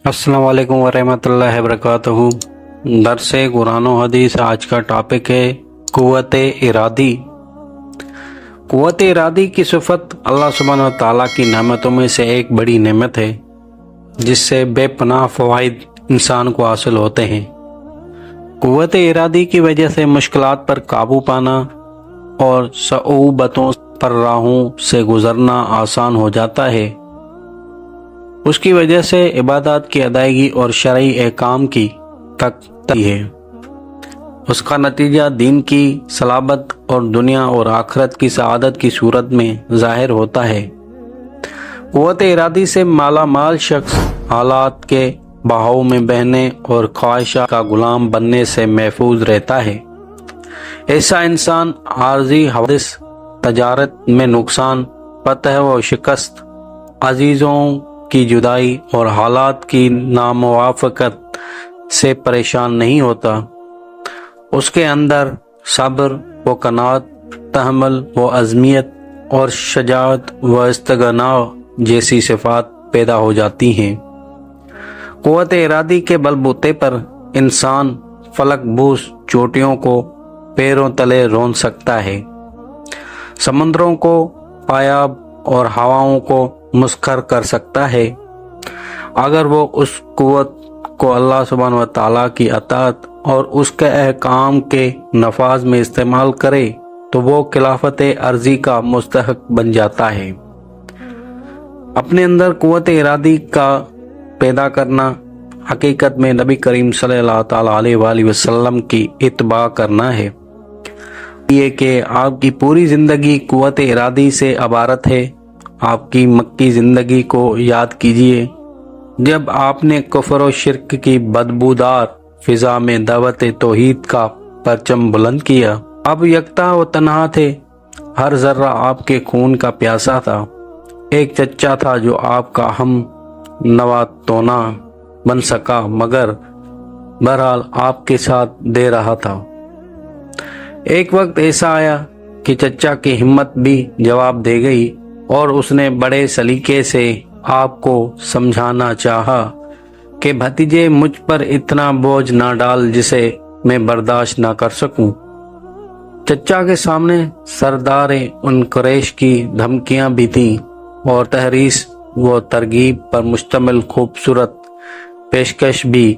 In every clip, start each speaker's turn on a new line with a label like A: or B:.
A: अस्सलाम वालेकुम वरहमतुल्लाहि वबरकातुहू। दर्स कुरान और हदीस। आज का टॉपिक है कुव्वत इरादी। कुव्वत इरादी की सिफत अल्लाह सुब्हानहू व तआला की नेमतों में से एक बड़ी नेमत है जिससे बेपनाह फ़वाइद इंसान को हासिल होते हैं। कुव्वत इरादी की वजह से मुश्किलात पर काबू पाना और सऊबतों पर राहों से गुजरना आसान हो जाता है। उसकी वजह से इबादत की अदायगी और शरई एहकाम की तकती है। उसका नतीजा दीन की सलाबत और दुनिया और आखरत की सआदत की सूरत में ज़ाहिर होता है। कुव्वत इरादी से माला माल शख्स हालात के बहाव में बहने और ख्वाहिशा का गुलाम बनने से महफूज रहता है। ऐसा इंसान आर्जी हवादिस, तजारत में नुकसान, फतह व शिकस्त, अजीज़ों की जुदाई और हालात की नामुवाफकत से परेशान नहीं होता। उसके अंदर सब्र व कनात, तहम्मुल व अज़मियत और शजाअत व इस्तिग़ना जैसी सिफ़ात पैदा हो जाती हैं। कुव्वत इरादी के बलबूते पर इंसान फलकबूस चोटियों को पैरों तले रौंद सकता है, समंदरों को पायाब और हवाओं को मुस्खर कर सकता है। अगर वो उस कुव्वत को अल्लाह सुब्हानहू व तआला की अताअत और उसके अहकाम के नफाज में इस्तेमाल करे तो वो खिलाफत अर्जी का मुस्तहक बन जाता है। अपने अंदर कुव्वत इरादी का पैदा करना हकीकत में नबी करीम सल्लल्लाहु अलैहि वसल्लम की इत्बा करना है। ये कि आपकी पूरी ज़िंदगी कुव्वत इरादी से इबारत है। आपकी मक्की ज़िंदगी को याद कीजिए जब आपने कुफ्र और शिर्क की बदबूदार फिजा में दावत तौहीद का परचम बुलंद किया। अब यकता व तन्हा थे, हर जर्रा आपके खून का प्यासा था। एक चच्चा था जो आपका हम नवा तोना बन सका, मगर बहरहाल आपके साथ दे रहा था। एक वक्त ऐसा आया कि चच्चा की हिम्मत भी जवाब दे गई और उसने बड़े सलीके से आपको समझाना चाहा कि भतीजे मुझ पर इतना बोझ ना डाल जिसे मैं बर्दाश्त ना कर सकूं। चच्चा के सामने सरदार उन कुरैश की धमकियां भी थीं और तहरीस व तरगीब पर मुश्तमिल खूबसूरत पेशकश भी,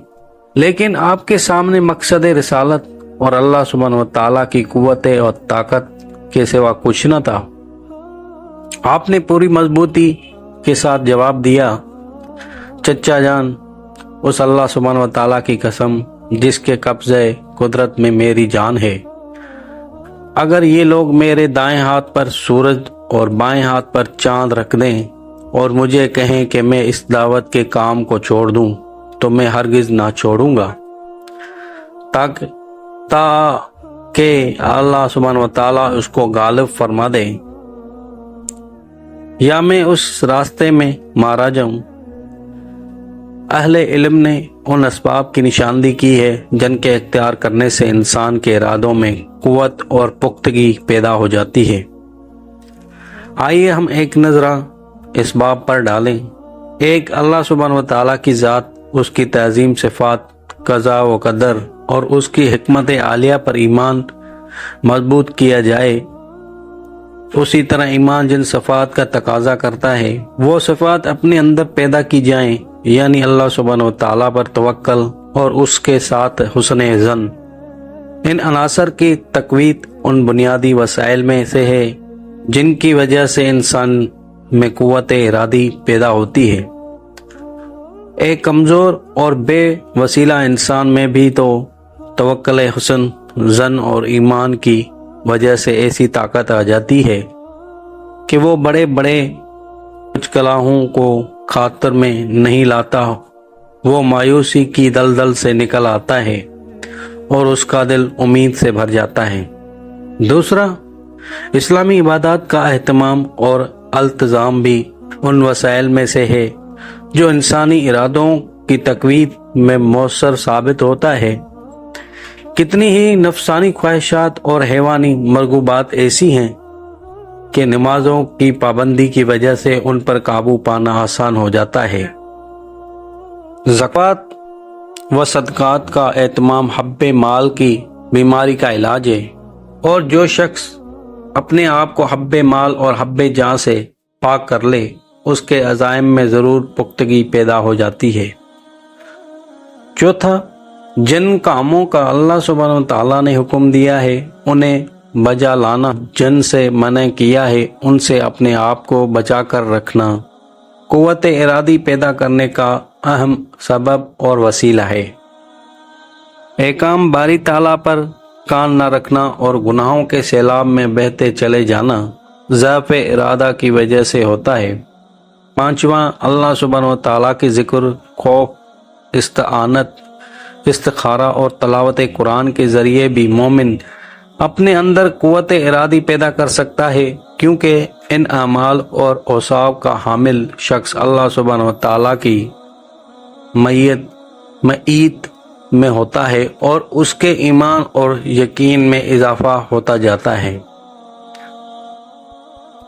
A: लेकिन आपके सामने मकसद रिसालत और अल्लाह सुब्हानहू व तआला की कुव्वत और ताकत के सिवा कुछ न था। आपने पूरी मजबूती के साथ जवाब दिया, चच्चा जान, उस अल्लाह सुब्हानहू व तआला की कसम जिसके कब्ज़े कुदरत में मेरी जान है, अगर ये लोग मेरे दाएं हाथ पर सूरज और बाएं हाथ पर चांद रख दें और मुझे कहें कि मैं इस दावत के काम को छोड़ दूं, तो मैं हरगिज ना छोड़ूंगा ताकि अल्लाह सुब्हानहू व तआला उसको गालिब फरमा दे या मैं उस रास्ते में मारा जाऊं। अहले इल्म ने उन असबाब की निशानदी की है जिनके इख्तियार करने से इंसान के इरादों में कुव्वत और पुख्तगी पैदा हो जाती है। आइए हम एक नज़रा इस बाब पर डालें। एक, अल्लाह सुब्हानहू व तआला की ज़ात, उसकी तज़ीम, सिफ़ात, क़ज़ा व क़दर और उसकी हिकमत आलिया पर ईमान मजबूत किया जाए। उसी तरह ईमान जिन सिफ़ात का तकाजा करता है वो सिफ़ात अपने अंदर पैदा की जाएं, यानी अल्लाह सुब्हानहू व तआला पर तवक्कल और उसके साथ हुस्न ज़न। इन अनासर की तक़वीत उन बुनियादी वसाइल में से है जिनकी वजह से इंसान में कुव्वत इरादी पैदा होती है। एक कमज़ोर और बेवसीला इंसान में भी तो तवक्कुल, हुस्न ज़न और ईमान की वजह से ऐसी ताकत आ जाती है कि वो बड़े बड़े मुश्किलों को खातर में नहीं लाता। वो मायूसी की दलदल से निकल आता है और उसका दिल उम्मीद से भर जाता है। दूसरा, इस्लामी इबादत का एहतमाम और अल्तज़ाम भी उन वसाइल में से है जो इंसानी इरादों की तक़वीत में मौसर साबित होता है। कितनी ही नफसानी ख्वाहिशात और हैवानी मरगूबात ऐसी हैं कि नमाजों की पाबंदी की वजह से उन पर काबू पाना आसान हो जाता है। ज़कात व सदक़ात का एहतमाम हब्बे माल की बीमारी का इलाज है, और जो शख्स अपने आप को हब्बे माल और हब्बे जां से पाक कर ले, उसके अज़ाइम में ज़रूर पुख्तगी पैदा हो जाती है। चौथा, जिन कामों का अल्लाह सुब्हानहू व तआला ने हुक्म दिया है उन्हें बजा लाना, जिन से मना किया है उनसे अपने आप को बचा कर रखना कुव्वत इरादी पैदा करने का अहम सबब और वसीला है। एकाम बारी ताला पर कान न रखना और गुनाहों के सैलाब में बहते चले जाना ज़अफ़ इरादा की वजह से होता है। पांचवा, अल्लाह सुब्हानहू व तआला की ज़िक्र, खौफ, इस्तिआनत, इस्तिखारा और तलावत कुरान के ज़रिए भी मोमिन अपने अंदर कुव्वत इरादी पैदा कर सकता है, क्योंकि इन अमाल और औसाफ का हामिल शख्स अल्लाह सुब्हानहू व तआला की मईयत में होता है और उसके ईमान और यकीन में इजाफा होता जाता है।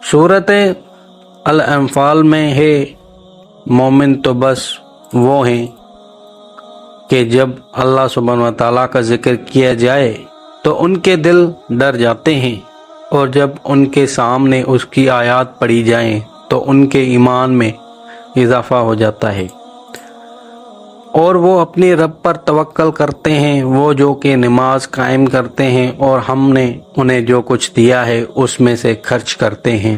A: सूरत अल-अनफाल में है, मोमिन तो बस वो हैं कि जब अल्लाह सुब्हानहू व तआला का जिक्र किया जाए तो उनके दिल डर जाते हैं, और जब उनके सामने उसकी आयत पढ़ी जाएं तो उनके ईमान में इजाफा हो जाता है और वो अपने रब पर तवक्कल करते हैं, वो जो कि नमाज कायम करते हैं और हमने उन्हें जो कुछ दिया है उसमें से खर्च करते हैं।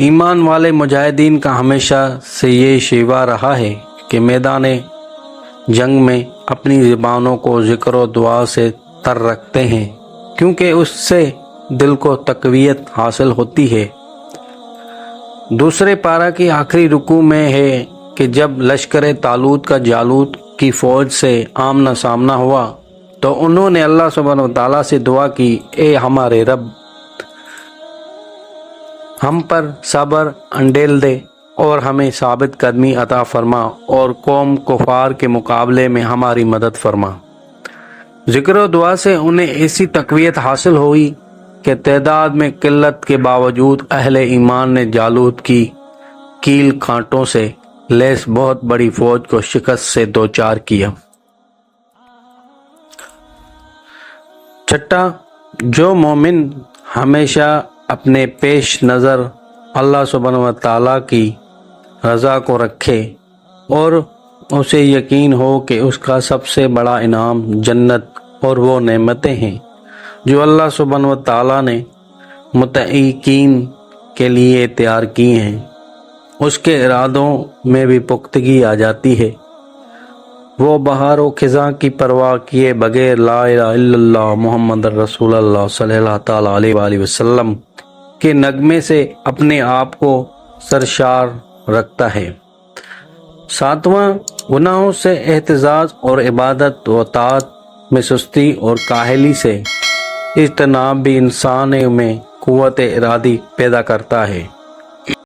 A: ईमान वाले मुजाहिदीन का हमेशा से ये शिवा रहा है कि मैदान जंग में अपनी ज़ुबानों को ज़िक्र और दुआ से तर रखते हैं, क्योंकि उससे दिल को तक़वियत हासिल होती है। दूसरे पारा की आखिरी रुकू में है कि जब लश्कर तालूत का जालूत की फ़ौज से आमना सामना हुआ तो उन्होंने अल्लाह सुब्हानहू व तआला से दुआ की, ए हमारे रब, हम पर सब्र अंडेल दे और हमें साबित कदमी अता फरमा और कौम कुफार के मुकाबले में हमारी मदद फरमा। ज़िक्र और दुआ से उन्हें ऐसी तक़वियत हासिल हुई कि तादाद में किल्लत के बावजूद अहले ईमान ने जालूत की कील कांटों से लैस बहुत बड़ी फौज को शिकस्त से दो चार किया। छठा, जो मोमिन हमेशा अपने पेश नज़र अल्लाह सुब्हानहू व तआला की रज़ा को रखे और उसे यकीन हो कि उसका सबसे बड़ा इनाम जन्नत और वो नेमतें हैं जो अल्लाह सुब्हानहू व तआला ने मुत्तक़ीन के लिए तैयार किए हैं, उसके इरादों में भी पुख्तगी आ जाती है। वो बहार व खिज़ां की परवाह किए बगैर ला इलाहा इल्लल्लाह मुहम्मद रसूलुल्लाह सल्लल्लाहु तआला अलैहि वसल्लम के नगमे से अपने आप को सरशार रखता है। सातवां, गुनाहों से एहतिजाज और इबादत व ताअत में सुस्ती और काहली से इज्तनाब भी इंसान में कुव्वत इरादी पैदा करता है।